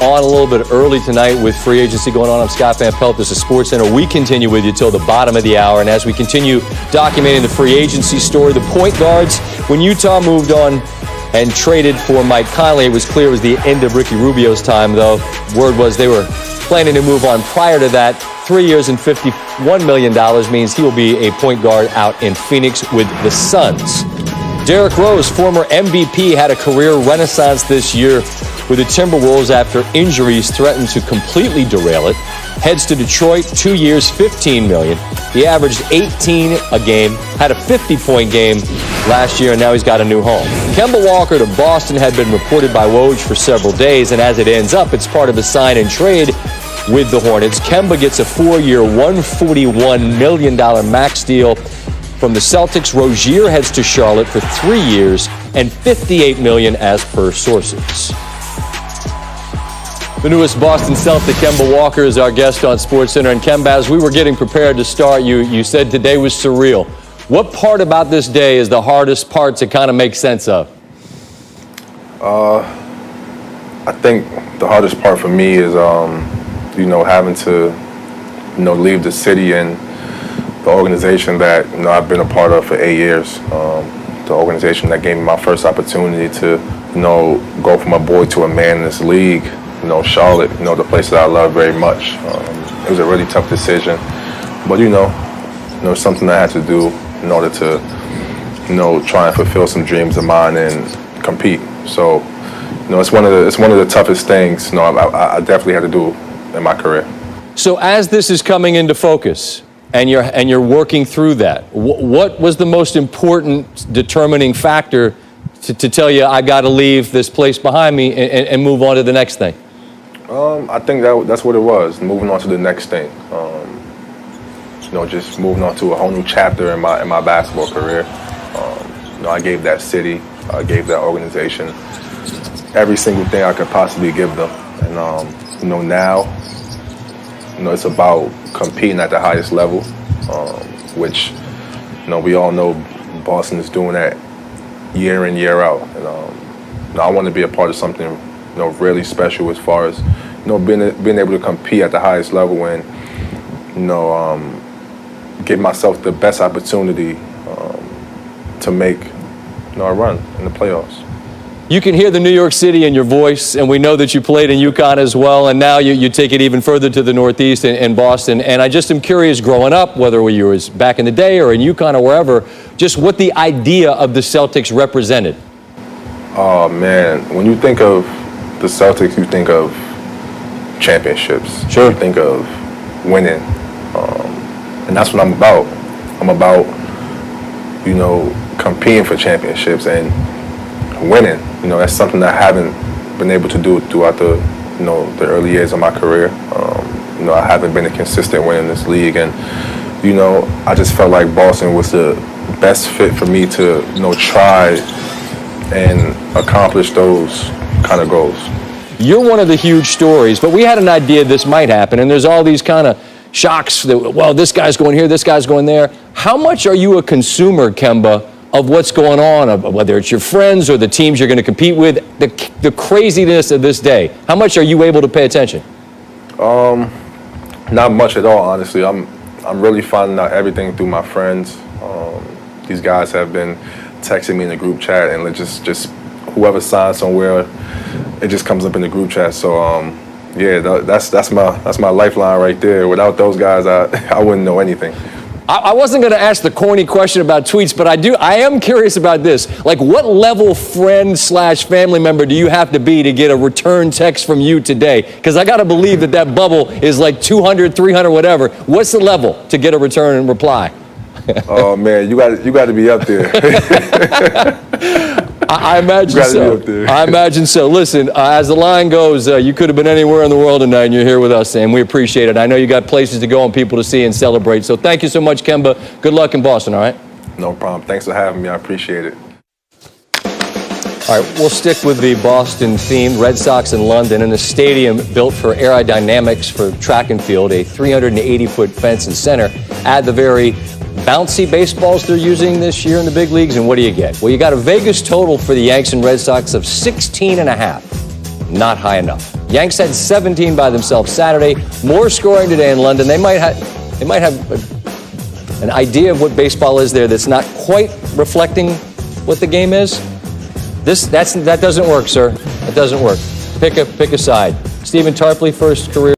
on a little bit early tonight with free agency going on. I'm Scott Van Pelt. This is SportsCenter. We continue with you till the bottom of the hour. And as we continue documenting the free agency story, the point guards, when Utah moved on and traded for Mike Conley, it was clear it was the end of Ricky Rubio's time, though. Word was they were planning to move on prior to that. 3 years and $51 million means he will be a point guard out in Phoenix with the Suns. Derrick Rose, former MVP, had a career renaissance this year with the Timberwolves after injuries threatened to completely derail it. Heads to Detroit, 2 years, $15 million. He averaged 18 a game, had a 50-point game last year, and now he's got a new home. Kemba Walker to Boston had been reported by Woj for several days, and as it ends up, it's part of a sign and trade with the Hornets. Kemba gets a 4-year, $141 million max deal from the Celtics. Rozier heads to Charlotte for 3 years and $58 million as per sources. The newest Boston Celtic, Kemba Walker, is our guest on SportsCenter. And Kemba, as we were getting prepared to start, you said today was surreal. What part about this day is the hardest part to kind of make sense of? I think the hardest part for me is having to, leave the city and the organization that, I've been a part of for 8 years. The organization that gave me my first opportunity to, go from a boy to a man in this league, Charlotte, the place that I love very much. It was a really tough decision, but, something I had to do in order to, try and fulfill some dreams of mine and compete. So, it's one of the toughest things, I definitely had to do in my career. So as this is coming into focus and you're working through that, what was the most important determining factor to tell you I got to leave this place behind me and move on to the next thing? I think that's what it was, moving on to the next thing. Just moving on to a whole new chapter in my basketball career. I gave that city, I gave that organization every single thing I could possibly give them, and now. It's about competing at the highest level, which, we all know Boston is doing that year in, year out. And I want to be a part of something, really special as far as, being able to compete at the highest level and, give myself the best opportunity to make, a run in the playoffs. You can hear the New York City in your voice, and we know that you played in UConn as well, and now you take it even further to the Northeast in Boston. And I just am curious, growing up, whether you was back in the day or in UConn or wherever, just what the idea of the Celtics represented. Oh, man. When you think of the Celtics, you think of championships. Sure. You think of winning. And that's what I'm about. I'm about, competing for championships and winning. That's something I haven't been able to do throughout the early years of my career. I haven't been a consistent winner in this league, and I just felt like Boston was the best fit for me to try and accomplish those kind of goals. You're one of the huge stories, but we had an idea this might happen, and there's all these kind of shocks that, well, this guy's going here, this guy's going there. How much are you a consumer, Kemba, of what's going on, whether it's your friends or the teams you're going to compete with, the craziness of this day? How much are you able to pay attention? Not much at all, honestly. I'm really finding out everything through my friends. These guys have been texting me in the group chat, and just whoever signs somewhere, it just comes up in the group chat. So that's my lifeline right there. Without those guys, I wouldn't know anything. I wasn't going to ask the corny question about tweets, but I am curious about this. Like, what level friend/family member do you have to be to get a return text from you today? Because I got to believe that bubble is like 200, 300, whatever. What's the level to get a return and reply? Oh, man, you got to be up there. I imagine so. I imagine so. Listen, as the line goes, you could have been anywhere in the world tonight, and you're here with us, and we appreciate it. I know you got places to go and people to see and celebrate. So thank you so much, Kemba. Good luck in Boston, all right? No problem. Thanks for having me. I appreciate it. All right, we'll stick with the Boston theme. Red Sox in London in a stadium built for aerodynamics for track and field, a 380-foot fence and center. Add the very bouncy baseballs they're using this year in the big leagues, and what do you get? Well, you got a Vegas total for the Yanks and Red Sox of 16.5. not high enough. Yanks had 17 by themselves Saturday. More scoring today in London. They might have an idea of what baseball is there that's not quite reflecting what the game is. That doesn't work, sir. That doesn't work. Pick a side. Stephen Tarpley, first career